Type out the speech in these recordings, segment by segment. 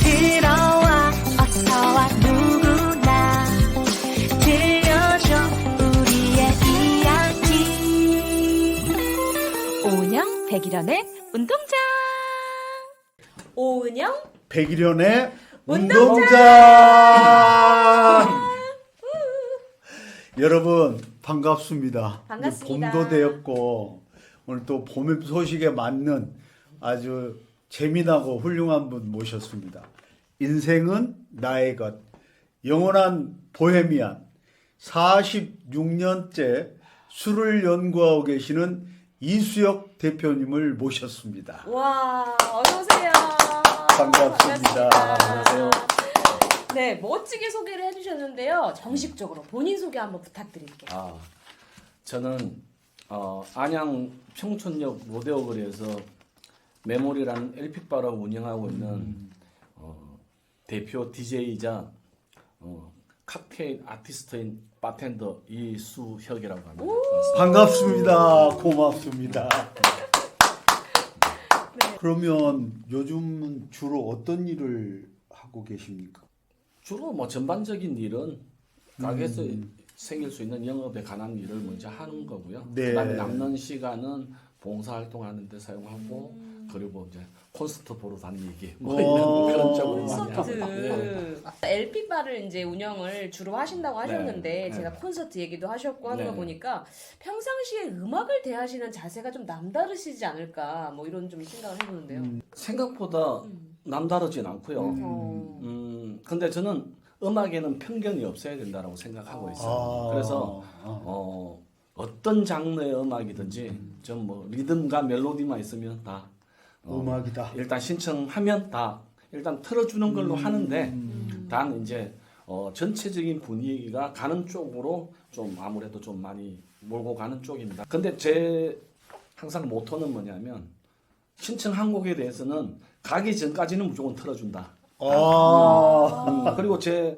들어와 어서와 누구나 들려줘 우리의 이야기. 오은영 백일연의 운동장. 오은영 백일연의 운동장! 운동장! 여러분 반갑습니다. 반갑습니다. 봄도 되었고 오늘 또 봄 소식에 맞는 아주 재미나고 훌륭한 분 모셨습니다. 인생은 나의 것, 영원한 보헤미안, 46년째 술을 연구하고 계시는 이수혁 대표님을 모셨습니다. 와, 어서 오세요. 반갑습니다. 안녕하세요. 네, 멋지게 소개를 해주셨는데요. 정식적으로 본인 소개 한번 부탁드릴게요. 저는 안양 평촌역 로데오거리에서 메모리라는 LP바를 운영하고 있는 대표 DJ이자 칵테일 아티스트인 바텐더 이수혁이라고 합니다. 반갑습니다. 고맙습니다. 네. 그러면 요즘은 주로 어떤 일을 하고 계십니까? 주로 뭐 전반적인 일은 가게에서 생길 수 있는 영업에 관한 일을 먼저 하는 거고요. 네. 그다음에 남는 시간은 봉사활동하는 데 사용하고 그리고 이제 콘서트 보러 다니기 뭐 이런 그런 쪽으로 많이 하고 콘서트. LP 바를 이제 운영을 주로 하신다고 하셨는데 네. 제가 콘서트 얘기도 하셨고 하는 네. 거 보니까 평상시에 음악을 대하시는 자세가 좀 남다르시지 않을까 뭐 이런 좀 생각을 해보는데요. 생각보다 남다르진 않고요. 근데 저는 음악에는 편견이 없어야 된다고 생각하고 있어요. 그래서 어떤 장르의 음악이든지 좀 뭐 리듬과 멜로디만 있으면 다 음악이다. 일단 신청하면 다 일단 틀어주는 걸로 하는데 단 이제 전체적인 분위기가 가는 쪽으로 좀 아무래도 좀 많이 몰고 가는 쪽입니다. 근데 제 항상 모토는 뭐냐면 신청한 곡에 대해서는 가기 전까지는 무조건 틀어준다. 그리고 제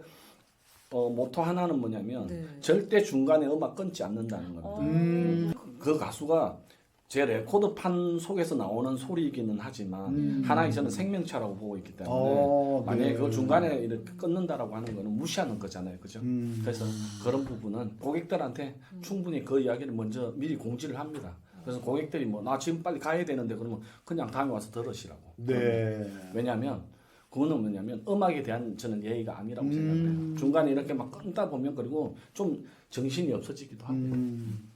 모토 하나는 뭐냐면 네. 절대 중간에 음악 끊지 않는다는 겁니다. 그 가수가 제 레코드판 속에서 나오는 소리이기는 하지만 하나의 저는 생명체라고 보고 있기 때문에 만약에 그걸 중간에 이렇게 끊는다라고 하는 거는 무시하는 거잖아요, 그죠? 그래서 그런 부분은 고객들한테 충분히 그 이야기를 먼저 미리 공지를 합니다. 그래서 고객들이 뭐 나 지금 빨리 가야 되는데 그러면 그냥 다음에 와서 들으시라고. 네. 왜냐하면 그거는 뭐냐면 음악에 대한 저는 예의가 아니라고 생각해요. 중간에 이렇게 막 끊다 보면 그리고 좀 정신이 없어지기도 하고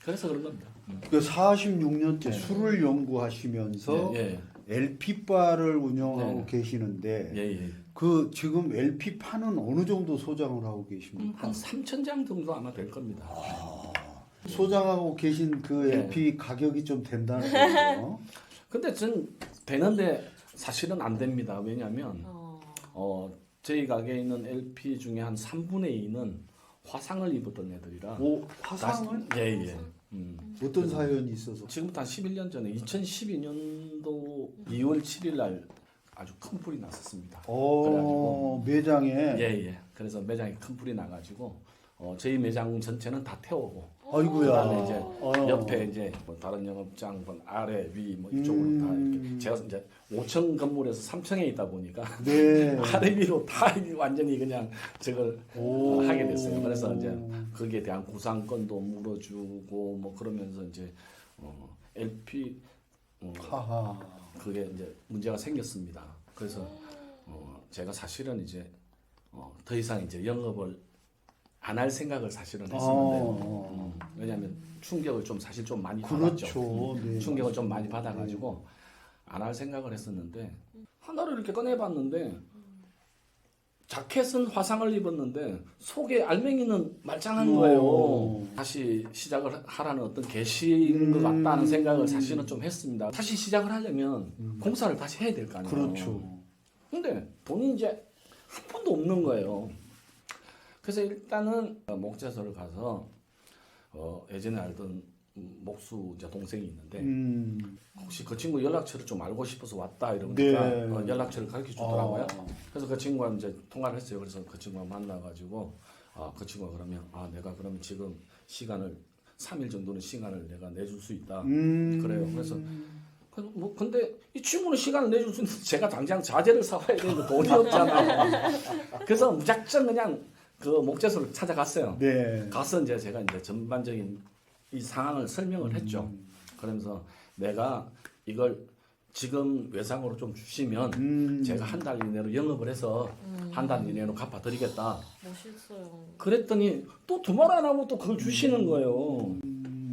그래서 그런 겁니다. 그 46년째 술을 연구하시면서 LP바를 운영하고 계시는데 그 지금 LP판은 어느 정도 소장을 하고 계십니까? 한 3,000장 정도 아마 될 겁니다. 소장하고 계신 그 LP 가격이 좀 된다는 거죠? 근데 전 되는데 사실은 안 됩니다. 왜냐하면 저희 가게에 있는 LP 중에 한 3분의 2는 화상을 입었던 애들이라. 오, 화상을? 예. 어떤 사연이 있어서? 지금부터 한 11년 전에 2012년도 2월 7일 날 아주 큰 불이 났었습니다. 그래가지고 매장에. 예. 그래서 매장에 큰 불이 나가지고 저희 매장 전체는 다 태우고. 아이고야. 그다음에 이제 옆에 이제 뭐 다른 영업장 아래 위 뭐 이쪽으로 다 이렇게 제가 이제 5층 건물에서 3층에 있다 보니까 네. 아래 위로 다 완전히 그냥 저걸 하게 됐어요. 그래서 이제 거기에 대한 구상권도 물어주고 뭐 그러면서 이제 LP 그게 이제 문제가 생겼습니다. 그래서 제가 사실은 이제 더 이상 이제 영업을 안 할 생각을 사실은 했었는데요. 왜냐하면 충격을 좀 사실 좀 많이 받았죠. 그렇죠. 네. 충격을 좀 많이 받아가지고 안 할 생각을 했었는데 하나를 이렇게 꺼내봤는데 자켓은 화상을 입었는데 속에 알맹이는 말짱한 거예요. 다시 시작을 하라는 어떤 계시인 것 같다는 생각을 사실은 좀 했습니다. 다시 시작을 하려면 공사를 다시 해야 될 거 아니에요. 그렇죠. 근데 돈이 이제 한 푼도 없는 거예요. 그래서 일단은 목재소를 가서 예전에 알던 목수 이제 동생이 있는데 혹시 그 친구 연락처를 좀 알고 싶어서 왔다 이러니까 네. 연락처를 가르쳐 주더라고요. 그래서 그 친구와 이제 통화를 했어요. 그래서 그 친구와 만나가지고 그 친구가 그러면 내가 그러면 지금 시간을 3일 정도는 시간을 내가 내줄 수 있다. 그래요. 그래서 근데 이 친구는 시간을 내줄 수 있는데 제가 당장 자재를 사와야 되는데 돈이 없잖아. 그래서 무작정 그냥 그 목재소를 찾아갔어요. 네. 가서 이제 제가 이제 전반적인 이 상황을 설명을 했죠. 그러면서 내가 이걸 지금 외상으로 좀 주시면 제가 한 달 이내로 영업을 해서 한 달 이내로 갚아드리겠다. 멋있어요. 그랬더니 또 두 말 안 하고 또 그걸 주시는 거예요.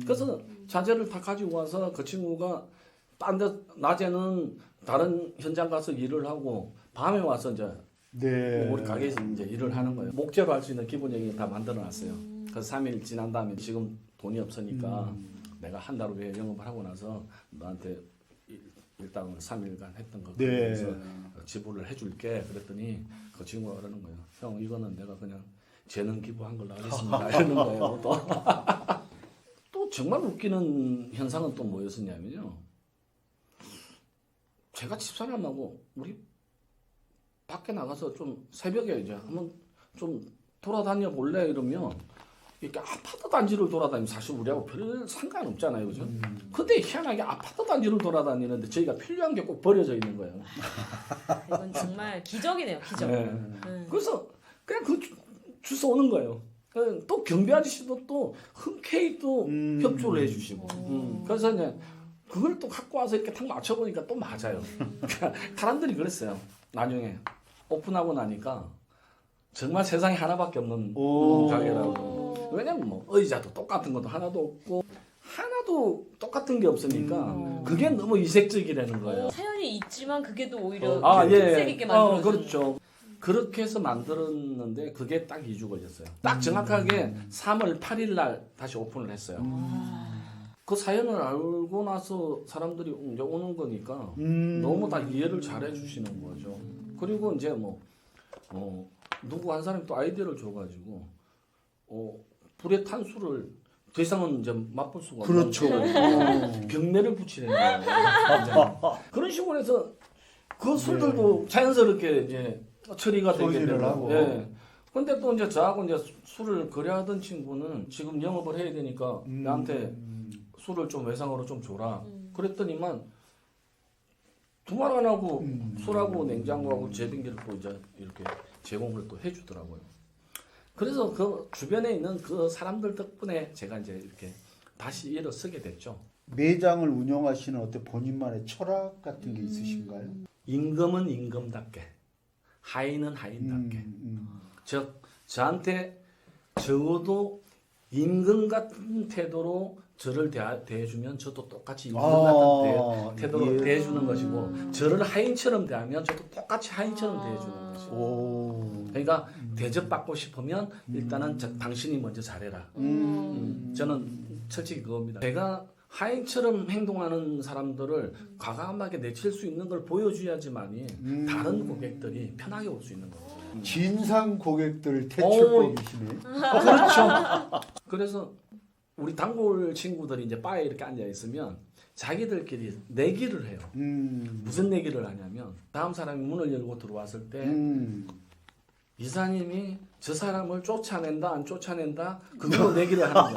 그래서 자재를 다 가지고 와서 그 친구가 딴 데 낮에는 다른 현장 가서 일을 하고 밤에 와서 이제 네. 우리 가게에서 이제 일을 하는 거예요. 목재로 할 수 있는 기본적인 다 만들어 놨어요. 그래서 3일 지난 다음에 지금 돈이 없으니까 내가 한 달 후에 영업을 하고 나서 너한테 일당을 3일간 했던 거 네. 그래서 지불을 해줄게. 그랬더니 그 친구가 그러는 거예요. 형 이거는 내가 그냥 재능 기부한 걸로 하겠습니다. 이러는 거예요. 또 정말 웃기는 현상은 또 뭐였었냐면요. 제가 집사람하고 우리 밖에 나가서 좀 새벽에 이제 한번 좀 돌아다녀 볼래 이러면 이렇게 아파트 단지를 돌아다니면 사실 우리하고 별 상관없잖아요, 그죠? 근데 희한하게 아파트 단지를 돌아다니는데 저희가 필요한 게 꼭 버려져 있는 거예요. 이건 정말 기적이네요, 기적. 네. 그래서 그냥 그 주워 오는 거예요. 또 경비 아저씨도 또 흔쾌히 또 협조를 해주시고. 그래서 이제 그걸 또 갖고 와서 이렇게 탁 맞춰보니까 또 맞아요. 그러니까 사람들이 그랬어요. 나중에 오픈하고 나니까 정말 세상에 하나밖에 없는 가게라고. 왜냐면 뭐 의자도 똑같은 것도 하나도 없고 하나도 똑같은 게 없으니까 그게 너무 이색적이라는 거예요. 사연이 있지만 그게 또 오히려 예. 특색 있게 만들어주는. 그렇죠. 그렇게 해서 만들었는데 그게 딱 2주 걸렸어요. 딱 정확하게 3월 8일 날 다시 오픈을 했어요. 그 사연을 알고 나서 사람들이 이제 오는 거니까 너무 다 이해를 잘해 주시는 거죠. 그리고 이제 누구 한 사람이 또 아이디어를 줘가지고 불에 탄 술을 더 이상은 이제 맛볼 수가 없는 그렇죠. 경매를 붙이는 거예요. 그런 식으로 해서 그 술들도 자연스럽게 이제 처리가 되게 소지를 되고. 하고. 예. 근데 또 이제 저하고 이제 술을 거래하던 친구는 지금 영업을 해야 되니까 나한테 술을 좀 외상으로 좀 줘라. 그랬더니만 두 말 안 하고 술하고 냉장고하고 제빙기를 또 이제 이렇게 제공을 또 해주더라고요. 그래서 그 주변에 있는 그 사람들 덕분에 제가 이제 이렇게 다시 일을 쓰게 됐죠. 매장을 운영하시는 어떤 본인만의 철학 같은 게 있으신가요? 임금은 임금답게, 하인은 하인답게. 즉 저한테 적어도 임금 같은 태도로 저를 대해주면 저도 똑같이 임금 같은 태도로 예. 대해주는 것이고 저를 하인처럼 대하면 저도 똑같이 하인처럼 대해주는 것이고. 오. 그러니까 대접받고 싶으면 일단은 당신이 먼저 잘해라. 저는 솔직히 그겁니다. 제가 하인처럼 행동하는 사람들을 과감하게 내칠 수 있는 걸 보여줘야지만이 다른 고객들이 편하게 올 수 있는 거죠. 진상 고객들 퇴출법이시네. 그렇죠. 그래서 우리 단골 친구들이 이제 바에 이렇게 앉아 있으면 자기들끼리 내기를 해요. 무슨 내기를 하냐면 다음 사람이 문을 열고 들어왔을 때 이사님이 저 사람을 쫓아낸다 안 쫓아낸다 그걸로 내기를 하는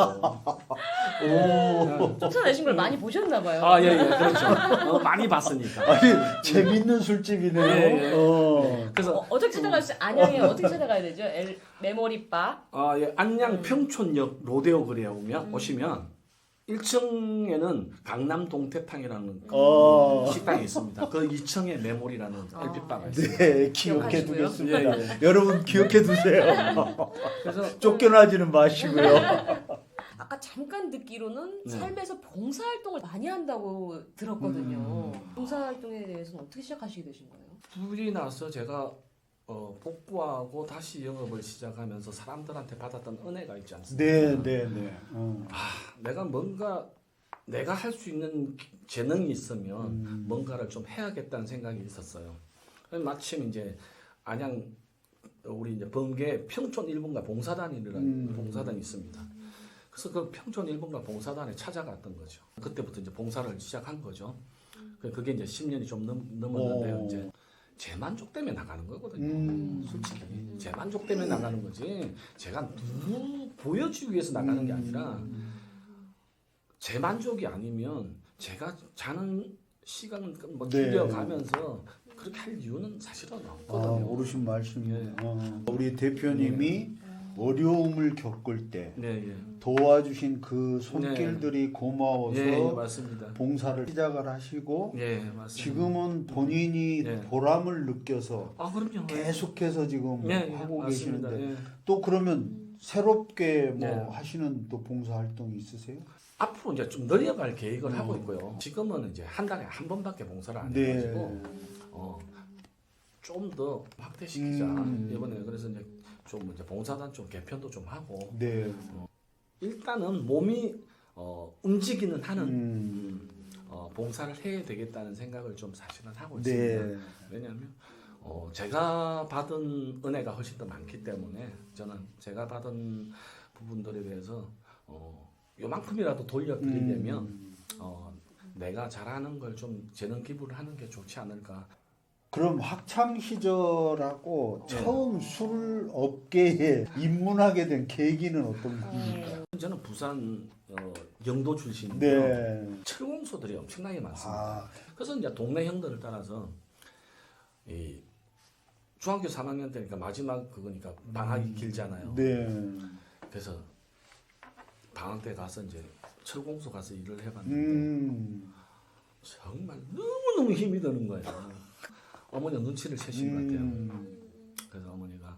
거예요. 쫓아내신 걸 많이 보셨나 봐요. 예, 그렇죠. 많이 봤으니까. 아니 재밌는 술집이네요. 예. 그래서 어떻게 찾아가시? 안양에 어떻게 찾아가야 되죠? 메모리바. 예, 안양 평촌역 로데오 거리에 오시면 1층에는 강남 동태탕이라는 식당이 있습니다. 그 2층에 메모리라는 LP바가 있어요. 네, 기억해 기억하시고요. 두겠습니다. 예. 여러분 기억해 두세요. 그래서 쫓겨나지는 마시고요. 아까 잠깐 듣기로는 네. 삶에서 봉사활동을 많이 한다고 들었거든요. 봉사활동에 대해서는 어떻게 시작하시게 되신 거예요? 불이 나서 제가 복구하고 다시 영업을 시작하면서 사람들한테 받았던 은혜가 있지 않습니까? 네. 내가 뭔가 내가 할 수 있는 재능이 있으면 뭔가를 좀 해야겠다는 생각이 있었어요. 마침 이제 안양 우리 이제 번개 평촌 1분가 봉사단이라는 봉사단이 있습니다. 그래서 그 평촌 1분가 봉사단에 찾아갔던 거죠. 그때부터 이제 봉사를 시작한 거죠. 그게 이제 10년이 좀 넘었는데요. 이제 제 만족 때문에 나가는 거거든요. 솔직히 제 만족 때문에 나가는 거지. 제가 누구 보여주기 위해서 나가는 게 아니라 제 만족이 아니면 제가 자는 시간 뭐 네. 줄여가면서 그렇게 할 이유는 사실은 없거든요. 어르신 말씀이네요. 예. 우리 대표님이 어려움을 겪을 때 네, 예. 도와주신 그 손길들이 고마워서 예, 맞습니다. 봉사를 시작을 하시고 예, 맞습니다. 지금은 본인이 네. 보람을 느껴서 아, 그럼요. 계속해서 지금 예, 예, 하고 맞습니다. 계시는데 예. 또 그러면 새롭게 뭐 네. 하시는 또 봉사 활동이 있으세요? 앞으로 이제 좀 늘려갈 계획을 하고 있고요. 지금은 이제 한 달에 한 번밖에 봉사를 안 네. 해가지고 좀 더 확대시키자. 이번에 그래서 이제 좀 이제 봉사단 좀 개편도 좀 하고 네. 일단은 몸이 움직이는 하는 음. 봉사를 해야 되겠다는 생각을 좀 사실은 하고 있습니다. 네. 왜냐하면 제가 받은 은혜가 훨씬 더 많기 때문에 저는 제가 받은 부분들에 대해서 요만큼이라도 돌려드리려면 내가 잘하는 걸 좀 재능 기부를 하는 게 좋지 않을까. 그럼 학창 시절하고 네. 처음 술 업계에 입문하게 된 계기는 어떤 겁니까? 저는 부산 영도 출신이고요. 네. 철공소들이 엄청나게 많습니다. 아, 그래서 이제 동네 형들을 따라서 이 중학교 3학년 때니까 마지막 그거니까 방학이 길잖아요. 네. 그래서 방학 때 가서 이제 철공소 가서 일을 해봤는데 정말 너무너무 힘이 드는 거예요. 어머니가 눈치를 채신 것 같아요. 그래서 어머니가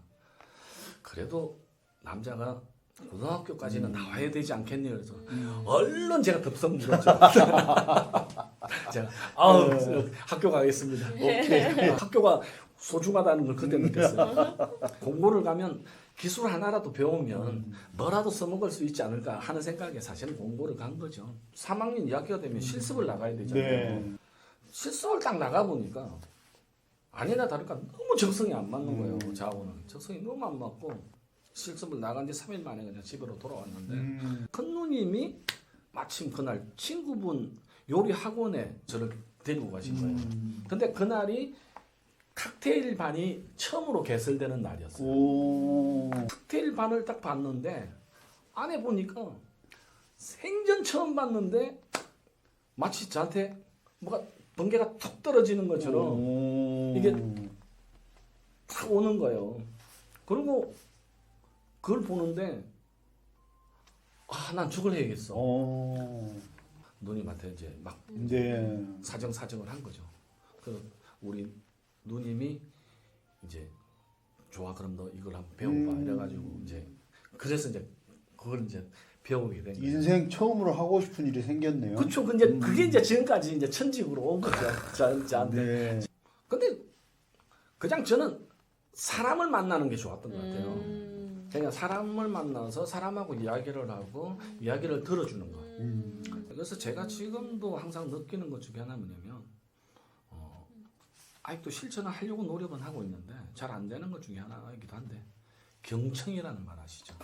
그래도 남자가 고등학교까지는 나와야 되지 않겠니? 그래서 얼른 제가 덥석 물었죠. 제가 학교 가겠습니다. 오케이. 학교가 소중하다는 걸 그때 느꼈어요. 공부를 가면 기술 하나라도 배우면 뭐라도 써먹을 수 있지 않을까 하는 생각에 사실은 공부를 간 거죠. 3학년 2학기가 되면 실습을 나가야 되잖아요. 네. 실습을 딱 나가보니까 아니나 다를까 너무 적성이 안 맞는 거예요. 자원은. 적성이 너무 안 맞고 실습을 나간 지 3일 만에 그냥 집으로 돌아왔는데 큰 누님이 마침 그날 친구분 요리 학원에 저를 데리고 가신 거예요. 근데 그날이 칵테일 반이 처음으로 개설되는 날이었어요. 오. 칵테일 반을 딱 봤는데 안에 보니까 생전 처음 봤는데 마치 저한테 뭐가 번개가 툭 떨어지는 것처럼 오. 이게 탁 오는 거예요. 그리고 그걸 보는데 난 저걸 해야겠어. 오. 누님한테 이제 막 네. 사정을 한 거죠. 그 우리 누님이 이제 좋아 그럼 너 이걸 한번 배워봐 이래가지고 이제 그래서 이제 그걸 이제 배우게 된 거예요. 인생 처음으로 하고 싶은 일이 생겼네요. 그렇죠. 근데 그게 이제 지금까지 이제 천직으로 온 거죠. 저한테. 네. 근데 그냥 저는 사람을 만나는 게 좋았던 것 같아요. 그냥 사람을 만나서 사람하고 이야기를 하고 이야기를 들어주는 거. 그래서 제가 지금도 항상 느끼는 것 중에 하나 뭐냐면 아직도 실천을 하려고 노력은 하고 있는데 잘 안 되는 것 중에 하나이기도 한데 경청이라는 말 아시죠?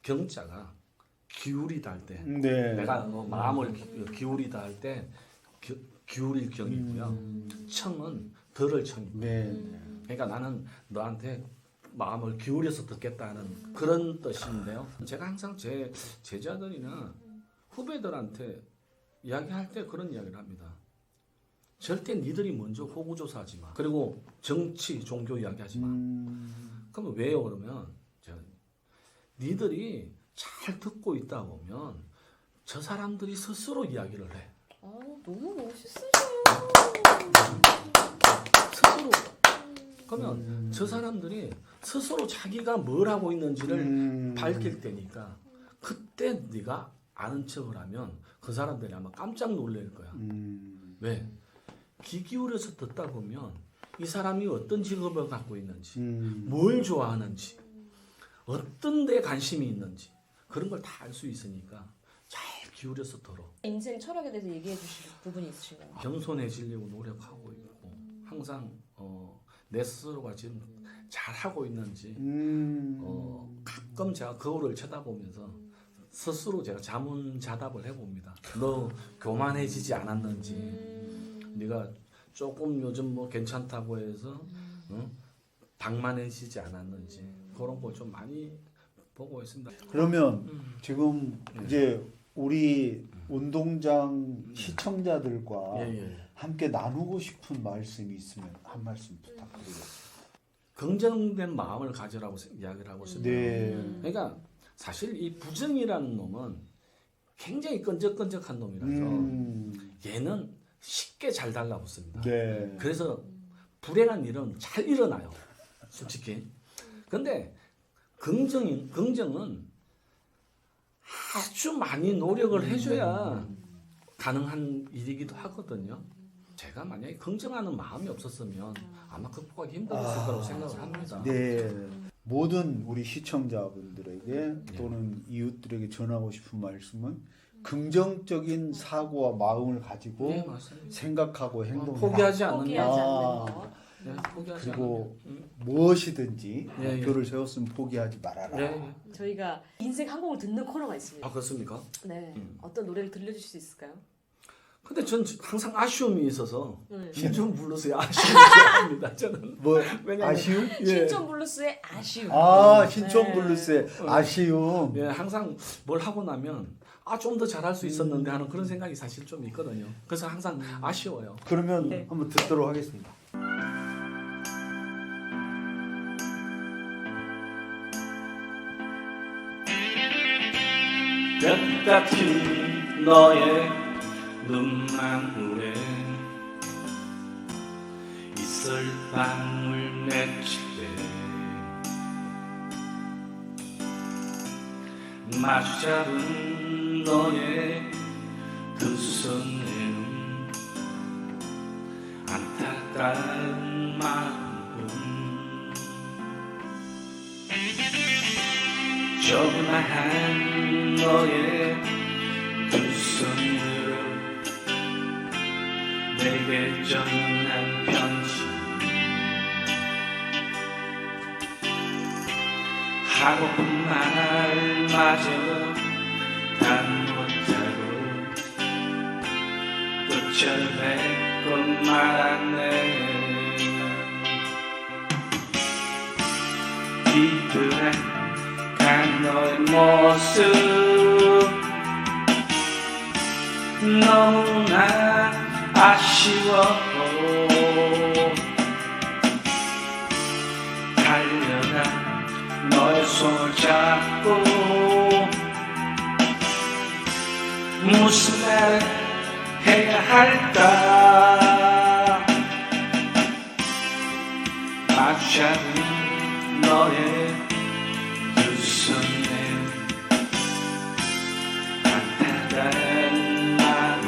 경자가 기울이다 할 때 네. 내가 마음을 기울이다 할 때 기울일 경이고요. 청은 들을 청이고. 네. 그러니까 나는 너한테 마음을 기울여서 듣겠다는 그런 뜻인데요. 제가 항상 제 제자들이나 후배들한테 이야기할 때 그런 이야기를 합니다. 절대 니들이 먼저 호구조사하지 마. 그리고 정치, 종교 이야기하지 마. 그러면 왜요? 그러면 제가 니들이 잘 듣고 있다 보면 저 사람들이 스스로 이야기를 해. 너무 멋있으세요. 스스로. 그러면 저 사람들이 스스로 자기가 뭘 하고 있는지를 밝힐 때니까 그때 네가 아는 척을 하면 그 사람들이 아마 깜짝 놀랄 거야. 왜? 귀 기울여서 듣다 보면 이 사람이 어떤 직업을 갖고 있는지, 뭘 좋아하는지, 어떤 데 관심이 있는지 그런 걸 다 알 수 있으니까 잘 기울여서 들어. 인생 철학에 대해서 얘기해 주실 부분이 있으신가요? 겸손해지려고 노력하고 있고 항상 내 스스로가 지금 잘하고 있는지 가끔 제가 거울을 쳐다보면서 스스로 제가 자문자답을 해봅니다. 너 교만해지지 않았는지 네가 조금 요즘 뭐 괜찮다고 해서 방만해지지 않았는지 그런 거 좀 많이 보고 있습니다. 그러면 지금 이제 우리 운동장 시청자들과 예. 함께 나누고 싶은 말씀이 있으면 한 말씀 부탁드리겠습니다. 긍정된 마음을 가지라고 이야기를 하고 있습니다. 네. 그러니까 사실 이 부정이라는 놈은 굉장히 끈적끈적한 놈이라서 얘는 쉽게 잘 달라붙습니다. 네. 그래서 불행한 일은 잘 일어나요. 솔직히. 근데 긍정은 아주 많이 노력을 해줘야 가능한 일이기도 하거든요. 제가 만약에 긍정하는 마음이 없었으면 아마 극복하기 힘들었을 거라고 생각을 합니다. 네. 모든 우리 시청자분들에게 또는 이웃들에게 전하고 싶은 말씀은 긍정적인 사고와 마음을 가지고 네, 맞습니다. 생각하고 행동해라. 포기하지 않는 포기하지 않는 아. 것. 네, 포기하지 그리고 않는 무엇이든지 예, 목표를 세웠으면 포기하지 말아라. 네. 저희가 인생 한 곡을 듣는 코너가 있습니다. 아 그렇습니까? 네. 어떤 노래를 들려주실 수 있을까요? 근데 전 항상 아쉬움이 있어서 네. 신좀 불러서요. 아쉬움이 좋아합니다. 저는 뭐 왜냐면- 아쉬움? 신촌 블루스의 아쉬움. 아 신촌 네. 블루스의 아쉬움. 예, 항상 뭘 하고 나면 좀 더 잘할 수 있었는데 하는 그런 생각이 사실 좀 있거든요. 그래서 항상 아쉬워요. 그러면 네. 한번 듣도록 하겠습니다. 볕 같은 너의 눈망울에 이슬방울 맺힐 때 마주 잡은 너의 두 손에는 안타까운 마음 조그마한 너의 두 손으로 내게 전한 편지 하고픈 말마저 다 못하고 끝을 맺고 말았네 뒤돌아간 너의 모습 너무나 아쉬워 달려가 너의 손을 잡고 무슨 말을 해야 할까 마주 잡은 너의 두 손에 안타까운 마음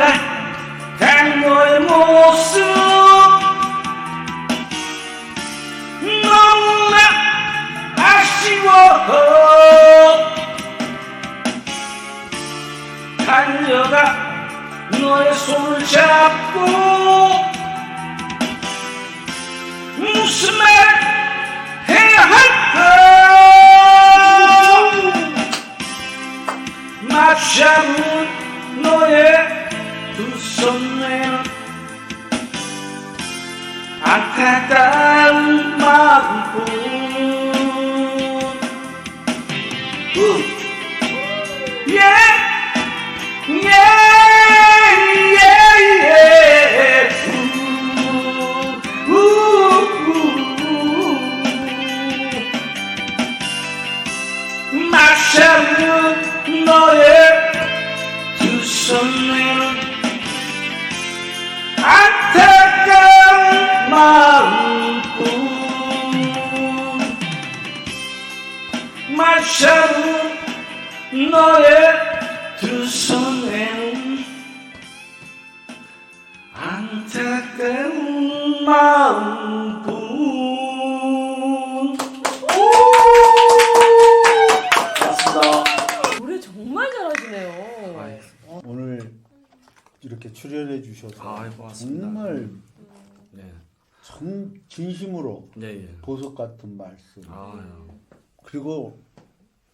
뒤돌아간 너의 모습 너무나 아쉬워 달려가 너의 손을 잡고 무슨 말 해야 할까 마주 잡은 너의 두 손에 안타까운 마음뿐 마셔는 너의 두 손에는 안타까운 마음뿐 마셔는 너의 두 손에는 안타까운 마음뿐 이렇게 출연해 주셔서 아, 고맙습니다. 정말 네. 진심으로 예, 예. 보석 같은 말씀. 아, 그리고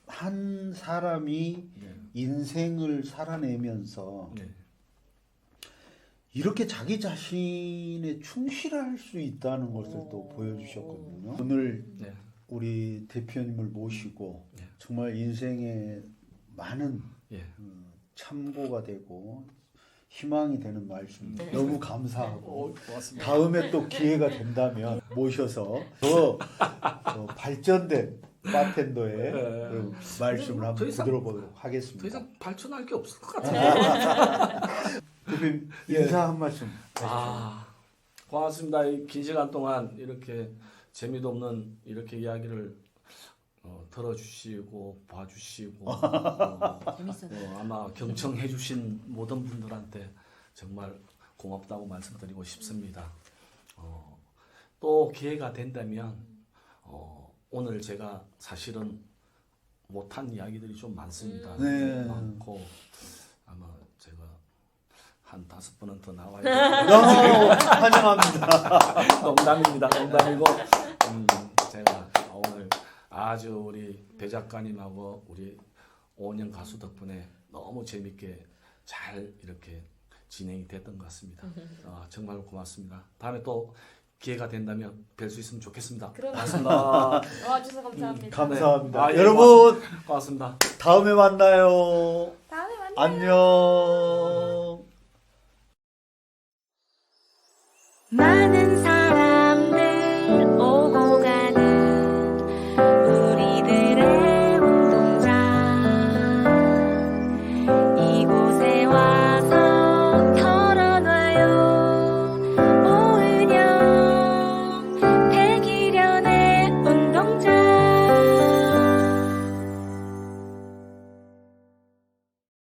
한 사람이 네. 인생을 살아내면서 네. 이렇게 자기 자신에 충실할 수 있다는 것을 또 보여주셨거든요. 오늘 네. 우리 대표님을 모시고 네. 정말 인생에 많은 예. 참고가 되고 희망이 되는 말씀 너무 감사하고 고맙습니다. 다음에 또 기회가 된다면 모셔서 더 발전된 바텐더의 그 말씀을 더 한번 이상- 들어보도록 더 하겠습니다. 이상 발전할 게 없을 것 같아요. 대표님 예. 인사 한 말씀. 아, 고맙습니다. 이 긴 시간 동안 이렇게 재미도 없는 이렇게 이야기를 들어주시고 봐주시고 아마 경청해주신 모든 분들한테 정말 고맙다고 말씀드리고 싶습니다. 또 기회가 된다면 오늘 제가 사실은 못한 이야기들이 좀 많습니다. 네. 많고 아마 제가 한 5번은 더 나와야 환영합니다. 농담입니다. 농담이고 제가 오늘 아주 우리 배 작가님하고 우리 5년 가수 덕분에 너무 재밌게 잘 이렇게 진행이 됐던 것 같습니다. 정말 고맙습니다. 다음에 또 기회가 된다면 뵐 수 있으면 좋겠습니다. 고맙습니다. 와주셔서 감사합니다. 감사합니다. 예, 여러분 고맙습니다. 다음에 만나요. 다음에 만나요. 안녕.